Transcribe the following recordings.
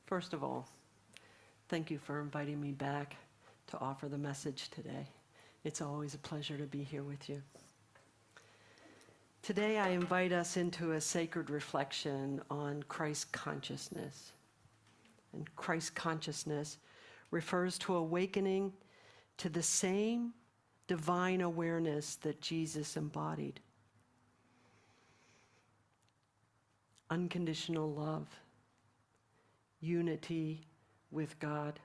First of all, thank you for inviting me back to offer the message today. It's always a pleasure to be here with you. Today, I invite us into a sacred reflection on Christ consciousness. And Christ consciousness refers to awakening to the same divine awareness that Jesus embodied. Unconditional love, unity with God,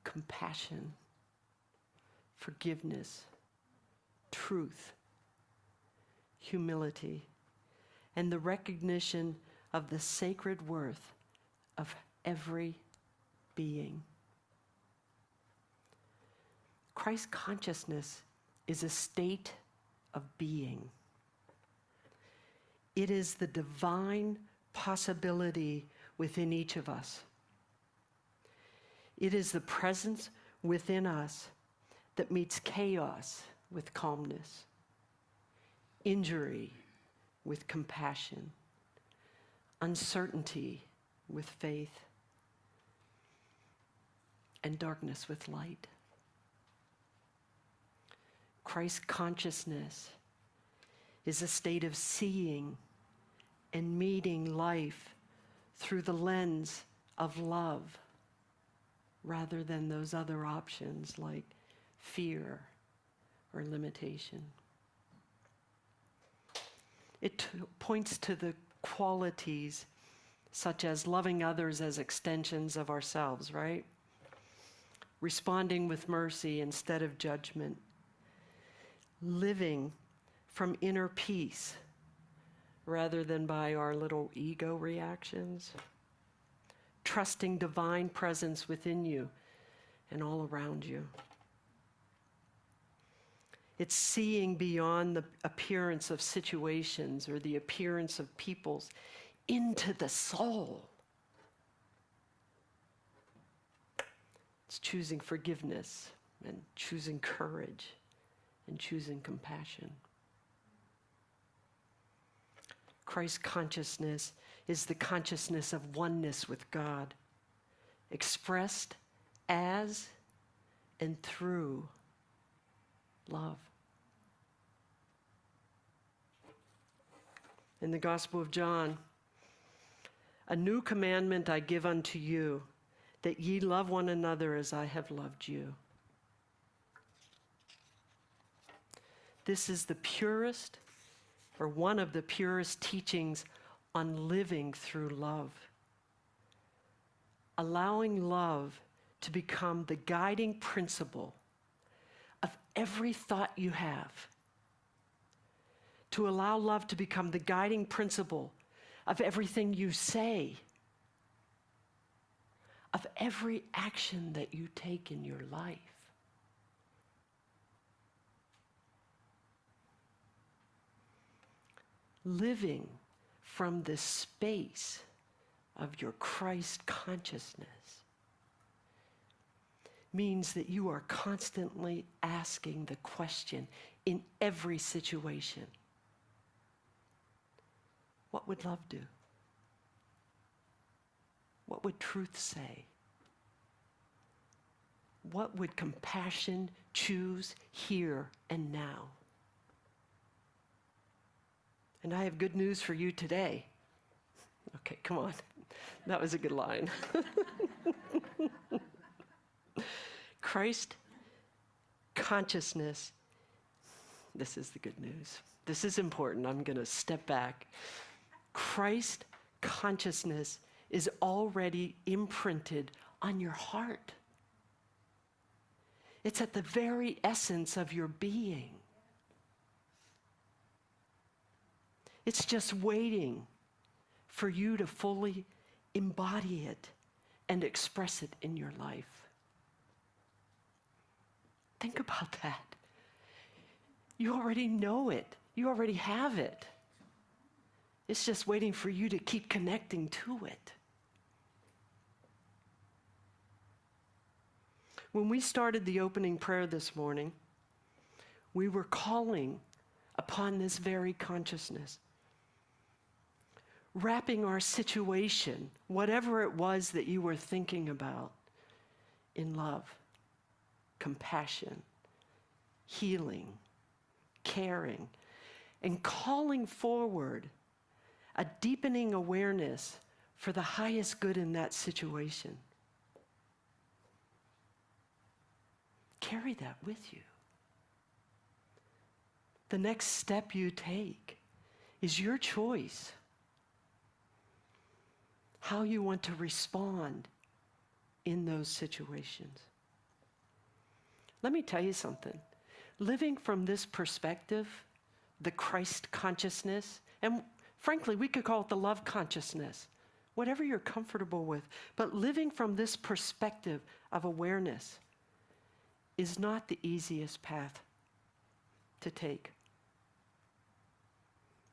compassion, forgiveness, truth, humility, and the recognition of the sacred worth of every being. Christ consciousness is a state of being. It is the divine possibility within each of us. It is the presence within us that meets chaos with calmness, injury with compassion, uncertainty with faith, and darkness with light. Christ consciousness is a state of seeing and meeting life through the lens of love rather than those other options like fear or limitation. It points to the qualities such as loving others as extensions of ourselves, right? Responding with mercy instead of judgment. Living from inner peace rather than by our little ego reactions. Trusting divine presence within you and all around you. It's seeing beyond the appearance of situations or the appearance of peoples into the soul. It's choosing forgiveness and choosing courage and choosing compassion. Christ consciousness is the consciousness of oneness with God, expressed as and through love. In the Gospel of John, a new commandment I give unto you, that ye love one another as I have loved you. This is the purest, or one of the purest teachings on living through love. Allowing love to become the guiding principle of every thought you have. To allow love to become the guiding principle of everything you say, of every action that you take in your life. Living from the space of your Christ consciousness means that you are constantly asking the question in every situation, what would love do? What would truth say? What would compassion choose here and now? And I have good news for you today. Okay, come on. That was a good line. Christ consciousness, this is the good news. This is important. I'm going to step back. Christ consciousness is already imprinted on your heart. It's at the very essence of your being. It's just waiting for you to fully embody it and express it in your life. Think about that. You already know it. You already have it. It's just waiting for you to keep connecting to it. When we started the opening prayer this morning, we were calling upon this very consciousness. wrapping our situation, whatever it was that you were thinking about, in love, compassion, healing, caring, and calling forward a deepening awareness for the highest good in that situation. Carry that with you. The next step you take is your choice. How you want to respond in those situations. Let me tell you something. Living from this perspective, the Christ consciousness, and frankly, we could call it the love consciousness, whatever you're comfortable with, but living from this perspective of awareness is not the easiest path to take.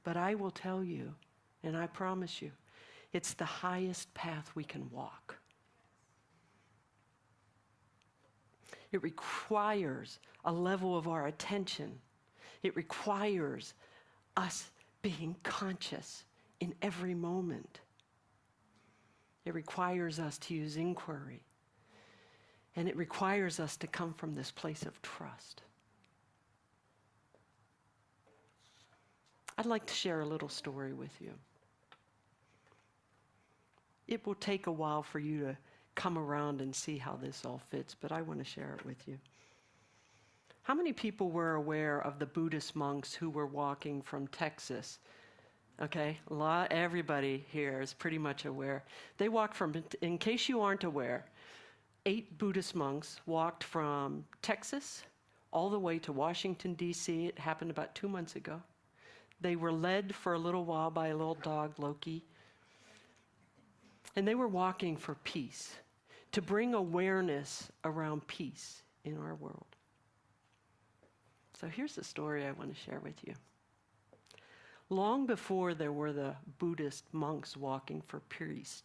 But I will tell you, and I promise you, it's the highest path we can walk. It requires a level of our attention. It requires us being conscious in every moment. It requires us to use inquiry. And it requires us to come from this place of trust. I'd like to share a little story with you. It will take a while for you to come around and see how this all fits, but I want to share it with you. How many people were aware of the Buddhist monks who were walking from Texas? Okay, everybody here is pretty much aware. They walked from, in case you aren't aware, 8 Buddhist monks walked from Texas all the way to Washington, D.C. It happened about 2 months ago. They were led for a little while by a little dog, Loki. And they were walking for peace, to bring awareness around peace in our world. So here's the story I want to share with you. Long before there were the Buddhist monks walking for peace,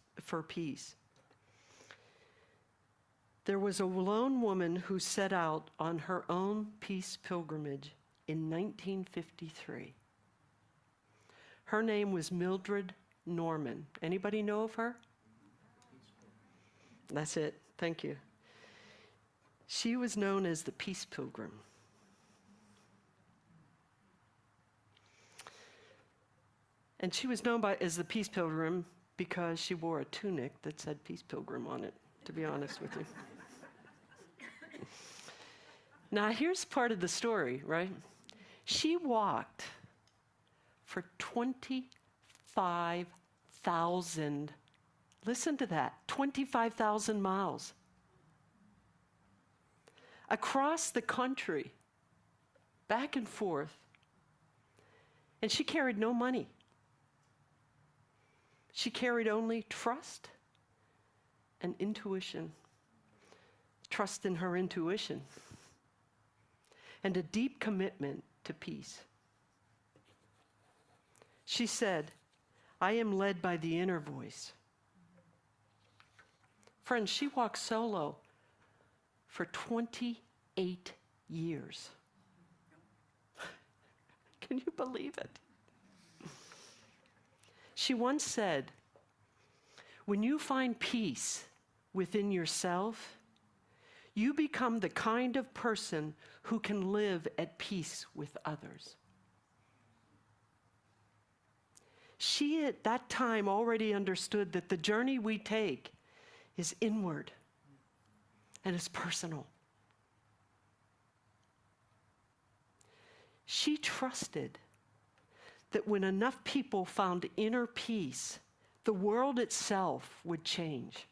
there was a lone woman who set out on her own peace pilgrimage in 1953. Her name was Mildred Norman. Anybody know of her? That's it. Thank you. She was known as the Peace Pilgrim. And she was known as the Peace Pilgrim because she wore a tunic that said Peace Pilgrim on it, to be honest with you. Now, here's part of the story, right? She walked for 25,000, listen to that, 25,000 miles across the country, back and forth, and she carried no money. She carried only trust and intuition. Trust in her intuition. And a deep commitment to peace. She said, I am led by the inner voice. Friends, she walked solo for 28 years. Can you believe it? She once said, when you find peace within yourself, you become the kind of person who can live at peace with others. She at that time already understood that the journey we take is inward and is personal. She trusted that when enough people found inner peace, the world itself would change.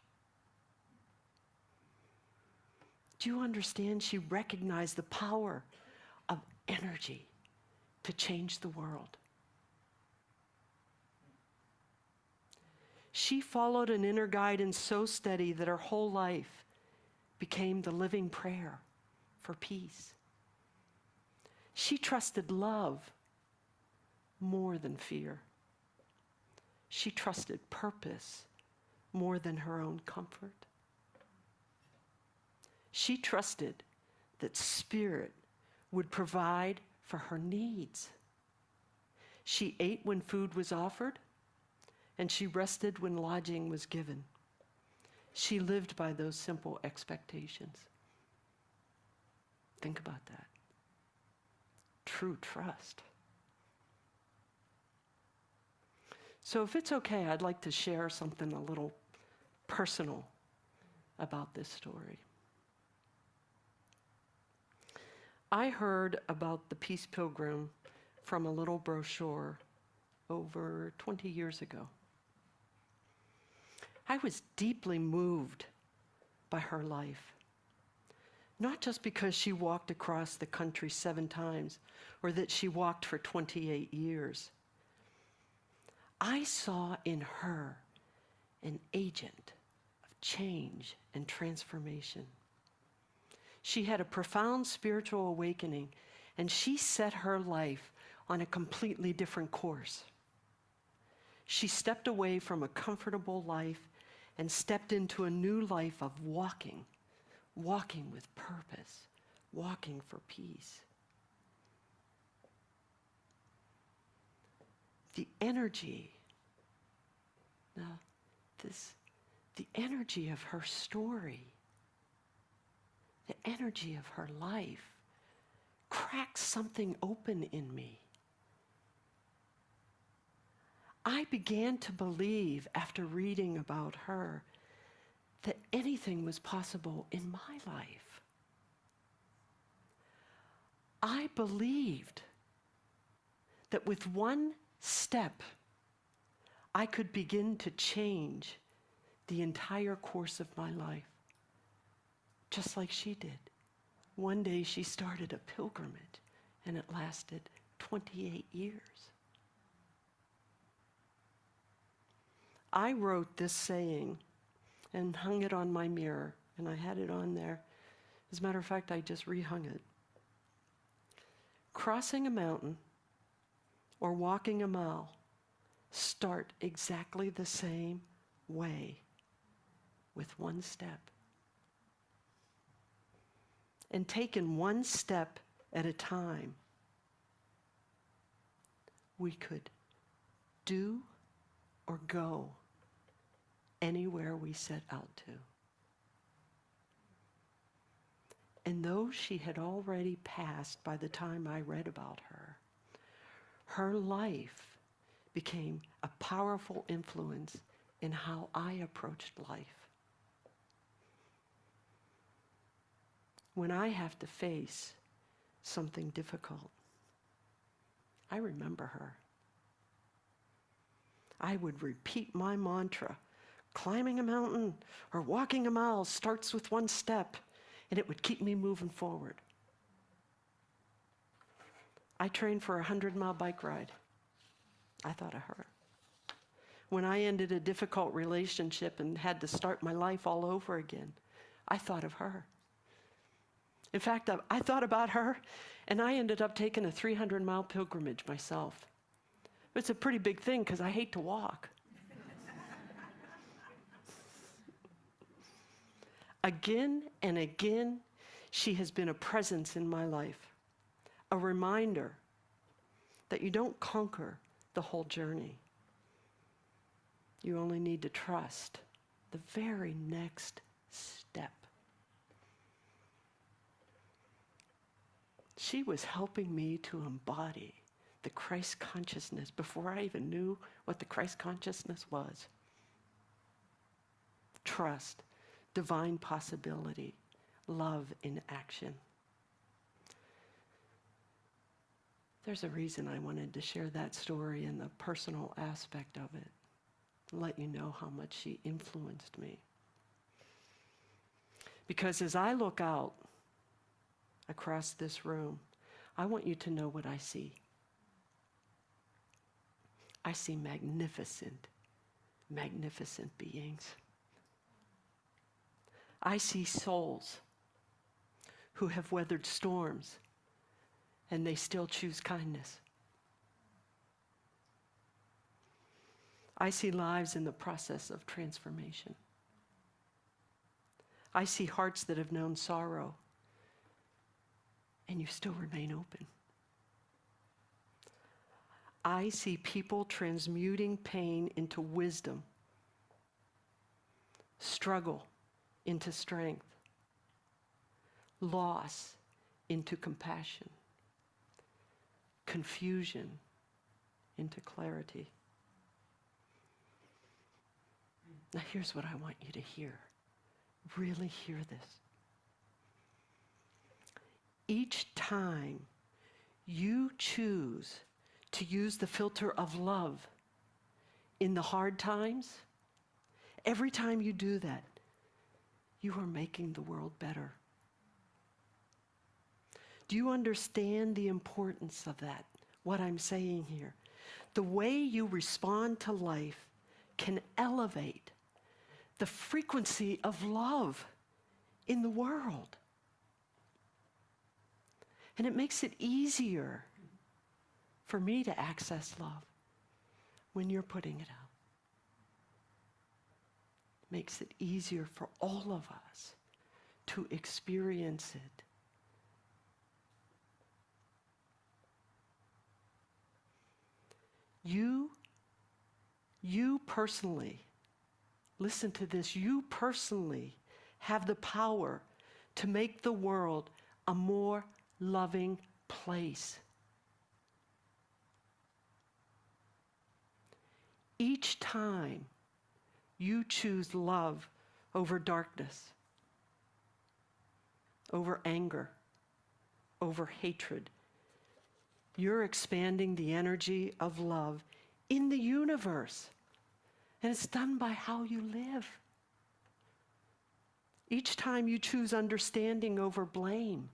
Do you understand? She recognized the power of energy to change the world. She followed an inner guidance so steady that her whole life became the living prayer for peace. She trusted love more than fear. She trusted purpose more than her own comfort. She trusted that Spirit would provide for her needs. She ate when food was offered and she rested when lodging was given. She lived by those simple expectations. Think about that. True trust. So if it's okay, I'd like to share something a little personal about this story. I heard about the Peace Pilgrim from a little brochure over 20 years ago. I was deeply moved by her life, not just because she walked across the country 7 times or that she walked for 28 years. I saw in her an agent of change and transformation. She had a profound spiritual awakening, and she set her life on a completely different course. She stepped away from a comfortable life and stepped into a new life of walking with purpose, walking for peace. The energy of her story, the energy of her life cracked something open in me. I began to believe, after reading about her, that anything was possible in my life. I believed that with one step, I could begin to change the entire course of my life, just like she did. One day she started a pilgrimage, and it lasted 28 years. I wrote this saying and hung it on my mirror, and I had it on there. As a matter of fact, I just rehung it. Crossing a mountain or walking a mile start exactly the same way, with one step. And taken one step at a time, we could do or go anywhere we set out to. And though she had already passed by the time I read about her, her life became a powerful influence in how I approached life. When I have to face something difficult, I remember her. I would repeat my mantra: climbing a mountain or walking a mile starts with one step, and it would keep me moving forward. I trained for a 100-mile bike ride. I thought of her. When I ended a difficult relationship and had to start my life all over again, I thought of her. In fact, I thought about her, and I ended up taking a 300-mile pilgrimage myself. It's a pretty big thing because I hate to walk. Again and again, she has been a presence in my life, a reminder that you don't conquer the whole journey. You only need to trust the very next step. She was helping me to embody the Christ consciousness before I even knew what the Christ consciousness was. Trust, divine possibility, love in action. There's a reason I wanted to share that story and the personal aspect of it, let you know how much she influenced me. Because as I look out across this room, I want you to know what I see. I see magnificent, magnificent beings. I see souls who have weathered storms and they still choose kindness. I see lives in the process of transformation. I see hearts that have known sorrow and you still remain open. I see people transmuting pain into wisdom, struggle into strength, loss into compassion, confusion into clarity. Now here's what I want you to hear. Really hear this. Each time you choose to use the filter of love in the hard times, every time you do that, you are making the world better. Do you understand the importance of that, what I'm saying here? The way you respond to life can elevate the frequency of love in the world. And it makes it easier for me to access love when you're putting it out. Makes it easier for all of us to experience it. You personally, listen to this, you personally have the power to make the world a more loving place. Each time you choose love over darkness, over anger, over hatred, you're expanding the energy of love in the universe. And it's done by how you live. Each time you choose understanding over blame,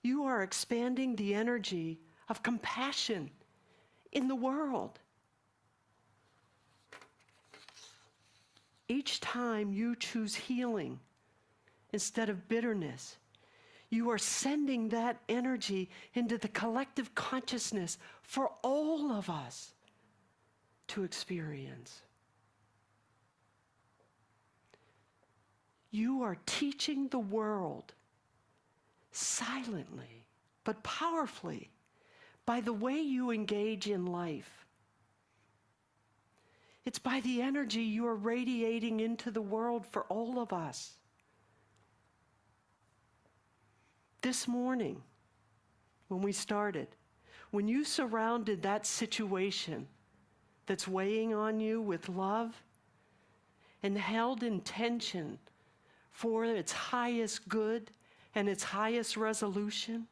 you are expanding the energy of compassion in the world. Each time you choose healing instead of bitterness, you are sending that energy into the collective consciousness for all of us to experience. You are teaching the world silently but powerfully by the way you engage in life. It's by the energy you are radiating into the world for all of us. This morning, when we started, when you surrounded that situation that's weighing on you with love and held intention for its highest good and its highest resolution,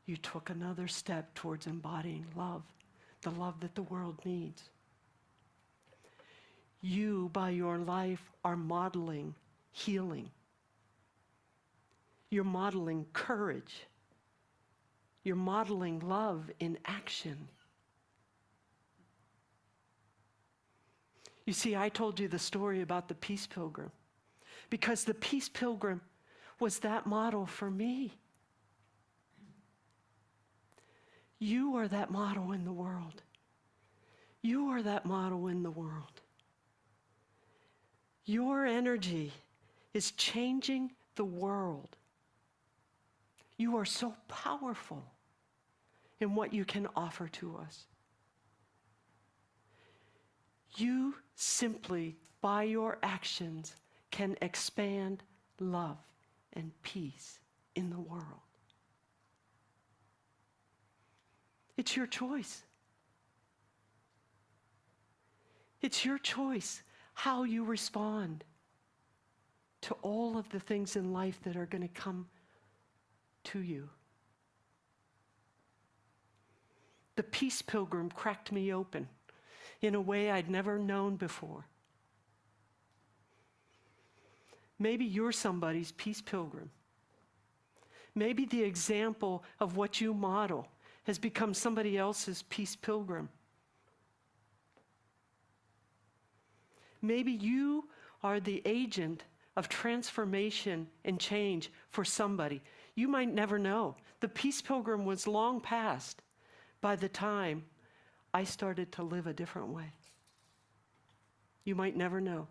you took another step towards embodying love, the love that the world needs. You, by your life, are modeling healing. You're modeling courage. You're modeling love in action. You see, I told you the story about the Peace Pilgrim because the Peace Pilgrim was that model for me. You are that model in the world. You are that model in the world. Your energy is changing the world. You are so powerful in what you can offer to us. You simply, by your actions, can expand love and peace in the world. It's your choice. It's your choice how you respond to all of the things in life that are going to come to you. The Peace Pilgrim cracked me open in a way I'd never known before. Maybe you're somebody's Peace Pilgrim. Maybe the example of what you model has become somebody else's Peace Pilgrim. Maybe you are the agent of transformation and change for somebody. You might never know. The Peace Pilgrim was long past by the time I started to live a different way. You might never know,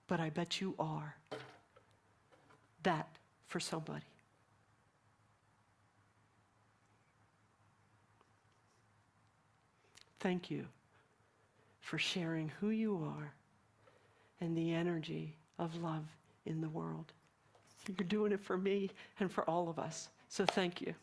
but I bet you are that for somebody. Thank you for sharing who you are and the energy of love in the world. You're doing it for me and for all of us. So thank you.